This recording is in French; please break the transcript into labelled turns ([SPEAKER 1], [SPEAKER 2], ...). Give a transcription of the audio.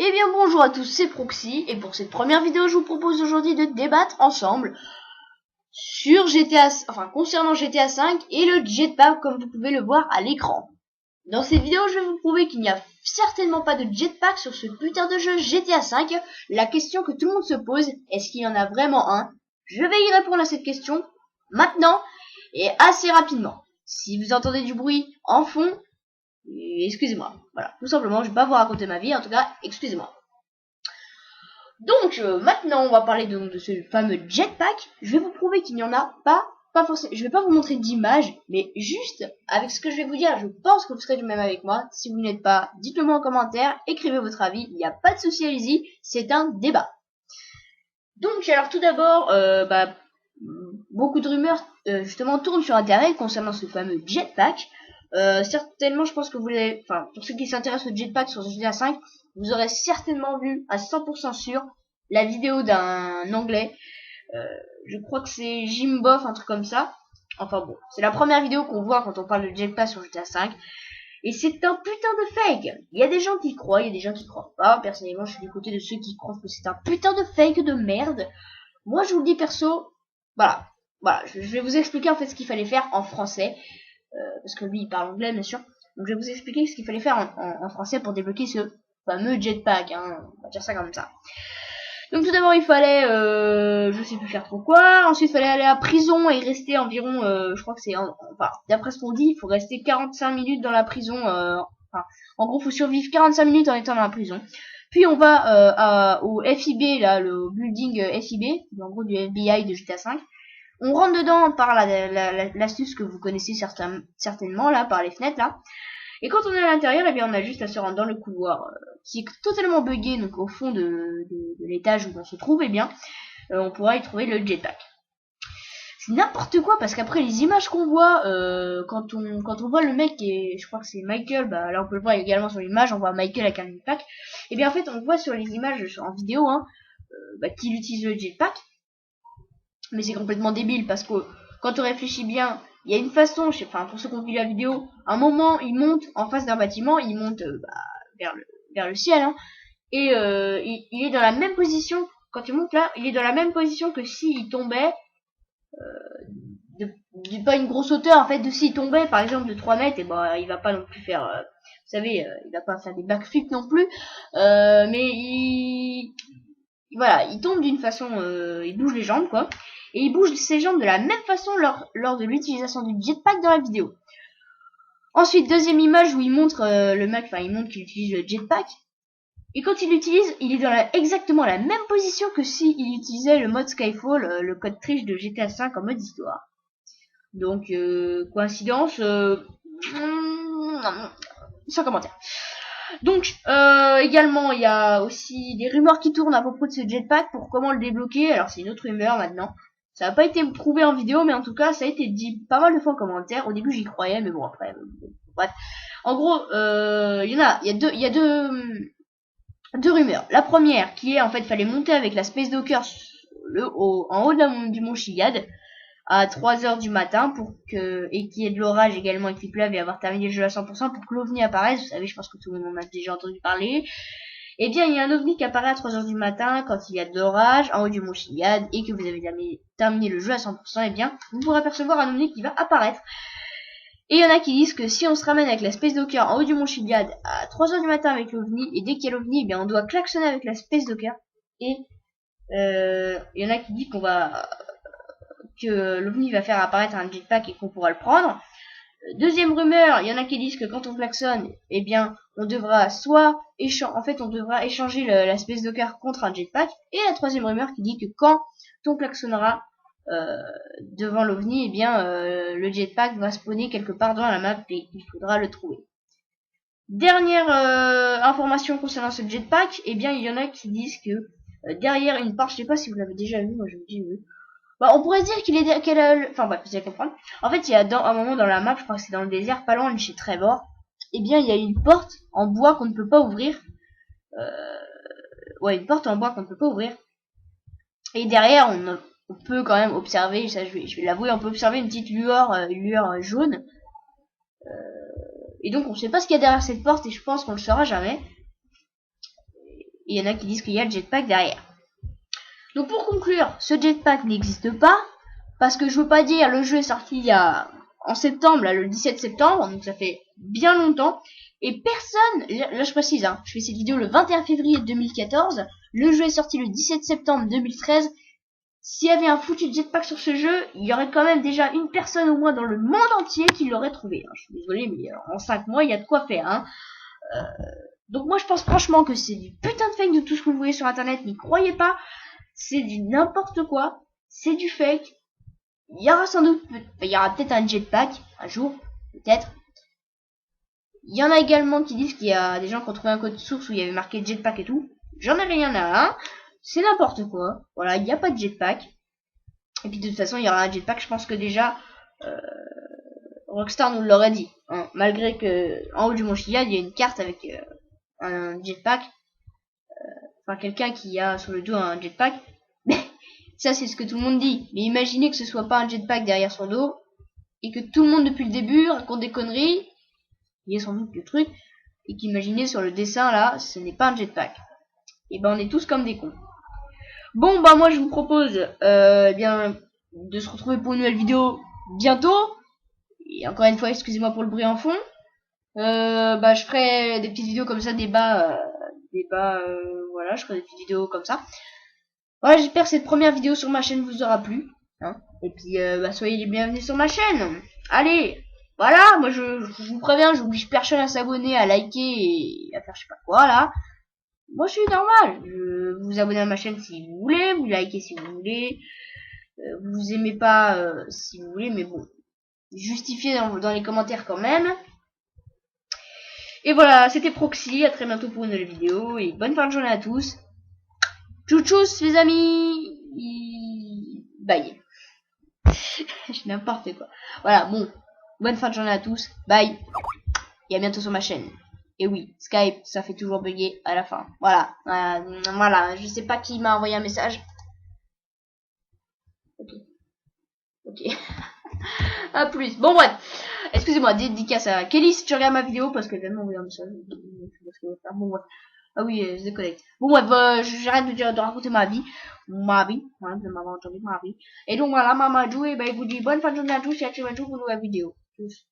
[SPEAKER 1] Eh bien bonjour à tous, c'est Proxy, et pour cette première vidéo je vous propose aujourd'hui de débattre ensemble sur concernant GTA 5 et le jetpack comme vous pouvez le voir à l'écran. Dans cette vidéo je vais vous prouver qu'il n'y a certainement pas de jetpack sur ce putain de jeu GTA 5. La question que tout le monde se pose, est-ce qu'il y en a vraiment un? Je vais y répondre à cette question maintenant et assez rapidement. Si vous entendez du bruit en fond, excusez-moi, voilà, tout simplement, je vais pas vous raconter ma vie, en tout cas, excusez-moi. Donc, maintenant, on va parler de ce fameux jetpack. Je vais vous prouver qu'il n'y en a pas forcément, je vais pas vous montrer d'image, mais juste, avec ce que je vais vous dire, je pense que vous serez du même avec moi. Si vous n'êtes pas, dites-le moi en commentaire, écrivez votre avis, il n'y a pas de souci, allez-y, c'est un débat. Donc, alors tout d'abord, beaucoup de rumeurs, justement, tournent sur internet concernant ce fameux jetpack. Certainement, je pense que vous l'avez, pour ceux qui s'intéressent au jetpack sur GTA 5, vous aurez certainement vu à 100% sûr la vidéo d'un anglais. Je crois que c'est Jimboff, un truc comme ça. Enfin bon, c'est la première vidéo qu'on voit quand on parle de jetpack sur GTA 5. Et c'est un putain de fake. Il y a des gens qui croient, il y a des gens qui croient pas. Personnellement, je suis du côté de ceux qui croient que c'est un putain de fake de merde. Moi, je vous le dis perso, voilà, je vais vous expliquer en fait ce qu'il fallait faire en français. Parce que lui il parle anglais bien sûr, donc je vais vous expliquer ce qu'il fallait faire en français pour débloquer ce fameux jetpack, hein, on va dire ça comme ça. Donc tout d'abord il fallait, je sais plus faire trop quoi, ensuite il fallait aller à prison et rester environ, je crois que c'est, d'après ce qu'on dit, il faut rester 45 minutes dans la prison, en gros faut survivre 45 minutes en étant dans la prison. Puis on va au FIB, là, le building FIB, en gros du FBI de GTA 5. On rentre dedans par l'astuce que vous connaissez certainement là, par les fenêtres là. Et quand on est à l'intérieur, eh bien on a juste à se rendre dans le couloir qui est totalement buggé, donc au fond de l'étage où on se trouve, eh bien on pourra y trouver le jetpack. C'est n'importe quoi parce qu'après les images qu'on voit quand on voit le mec et je crois que c'est Michael, là on peut le voir également sur l'image, on voit Michael avec un jetpack. Et bien en fait on voit sur les images en vidéo qu'il utilise le jetpack. Mais c'est complètement débile parce que quand on réfléchit bien, il y a une façon, pour ceux qui ont vu la vidéo, à un moment il monte en face d'un bâtiment, il monte vers le ciel, hein, et il est dans la même position, quand il monte là, il est dans la même position que s'il tombait, pas une grosse hauteur en fait, de s'il tombait par exemple de 3 mètres, et il va pas non plus faire, vous savez, il va pas faire des backflips non plus, mais il tombe d'une façon, il bouge les jambes quoi. Et il bouge ses jambes de la même façon lors de l'utilisation du jetpack dans la vidéo. Ensuite, deuxième image où il montre le mec, il montre qu'il utilise le jetpack. Et quand il l'utilise, il est dans exactement la même position que s'il utilisait le mode Skyfall, le code triche de GTA 5 en mode histoire. Donc, coïncidence, sans commentaire. Donc, également, il y a aussi des rumeurs qui tournent à propos de ce jetpack pour comment le débloquer. Alors, c'est une autre rumeur maintenant. Ça n'a pas été prouvé en vidéo, mais en tout cas, ça a été dit pas mal de fois en commentaire. Au début, j'y croyais, mais bon, après, bref. En gros, il y a deux rumeurs. La première, qui est, en fait, fallait monter avec la Space Docker en haut du mont Chiliad à 3h du matin et qu'il y ait de l'orage également et qu'il pleuve et avoir terminé le jeu à 100% pour que l'OVNI apparaisse. Vous savez, je pense que tout le monde en a déjà entendu parler. Eh bien, il y a un OVNI qui apparaît à 3h du matin quand il y a de l'orage en haut du mont Chiliad et que vous avez terminé le jeu à 100%, eh bien, vous pourrez apercevoir un OVNI qui va apparaître. Et il y en a qui disent que si on se ramène avec la Space Docker en haut du mont Chiliad à 3h du matin avec l'OVNI, et dès qu'il y a l'OVNI, eh bien, on doit klaxonner avec la Space Docker. Et il y en a qui disent que l'OVNI va faire apparaître un jetpack et qu'on pourra le prendre. Deuxième rumeur, il y en a qui disent que quand on klaxonne, eh bien, on devra échanger la Space Docker contre un jetpack. Et la troisième rumeur qui dit que quand on klaxonnera devant l'OVNI, eh bien, le jetpack va spawner quelque part dans la map et il faudra le trouver. Dernière information concernant ce jetpack, eh bien, il y en a qui disent que derrière une porte, je sais pas si vous l'avez déjà vu, moi je vous dis oui. On pourrait dire vous allez comprendre. En fait, il y a un moment dans la map, je crois que c'est dans le désert, pas loin de chez Trevor, eh bien, il y a une porte en bois qu'on ne peut pas ouvrir. Une porte en bois qu'on ne peut pas ouvrir. Et derrière, on peut quand même observer, ça je vais l'avouer, on peut observer une petite lueur jaune. Et donc, on ne sait pas ce qu'il y a derrière cette porte et je pense qu'on le saura jamais. Et il y en a qui disent qu'il y a le jetpack derrière. Donc pour conclure, ce jetpack n'existe pas. Parce que je veux pas dire, le jeu est sorti il y a en septembre, là, le 17 septembre, donc ça fait bien longtemps. Et personne, là je précise, hein, je fais cette vidéo le 21 février 2014. Le jeu est sorti le 17 septembre 2013. S'il y avait un foutu jetpack sur ce jeu, il y aurait quand même déjà une personne au moins dans le monde entier qui l'aurait trouvé. Je suis désolé, mais en 5 mois, il y a de quoi faire. Hein. Donc moi, je pense franchement que c'est du putain de fake de tout ce que vous voyez sur Internet. N'y croyez pas. C'est du n'importe quoi. C'est du fake. Il y aura sans doute, il y aura peut-être un jetpack, un jour, peut-être. Il y en a également qui disent qu'il y a des gens qui ont trouvé un code source où il y avait marqué jetpack et tout. J'en ai rien à un. C'est n'importe quoi. Voilà, il n'y a pas de jetpack. Et puis de toute façon, il y aura un jetpack. Je pense que déjà, Rockstar nous l'aurait dit. Hein. Malgré que en haut du Mont Chiliad, il y a une carte avec un jetpack. Enfin, quelqu'un qui a sur le dos un jetpack. Mais ça, c'est ce que tout le monde dit. Mais imaginez que ce soit pas un jetpack derrière son dos. Et que tout le monde depuis le début raconte des conneries. Il y a sans doute le truc. Et qu'imaginez sur le dessin là, ce n'est pas un jetpack. Et ben on est tous comme des cons. Bon bah moi je vous propose bien de se retrouver pour une nouvelle vidéo bientôt. Et encore une fois excusez-moi pour le bruit en fond. Bah je ferai des petites vidéos comme ça, voilà, je ferai des petites vidéos comme ça. Voilà, j'espère que cette première vidéo sur ma chaîne vous aura plu. Hein. Et puis bah soyez les bienvenus sur ma chaîne. Allez, voilà, moi je vous préviens, j'oblige personne à s'abonner, à liker et à faire je sais pas quoi là. Moi je suis normal, vous vous abonnez à ma chaîne si vous voulez, vous likez si vous voulez, vous aimez pas si vous voulez, mais bon, justifiez dans les commentaires quand même. Et voilà, c'était Proxy, à très bientôt pour une nouvelle vidéo, et bonne fin de journée à tous. Tchou les amis. Bye. Je n'importe quoi. Voilà, bon, bonne fin de journée à tous, bye, et à bientôt sur ma chaîne. Et oui, Skype, ça fait toujours bugger à la fin. Voilà, voilà, je sais pas qui m'a envoyé un message. Ok. À plus. Bon bref, excusez-moi, dédicace à Kelly si tu regardes ma vidéo parce qu'elle vient de m'envoyer un message. Bon bref. Ah oui, je déconnecte. Bon bref, j'arrête de raconter ma vie. Voilà, vous m'avez entendu ma vie. Et donc voilà, Mamadou, et ben il vous dit bonne fin de journée à tous et à très bientôt pour une nouvelle vidéo. Tous.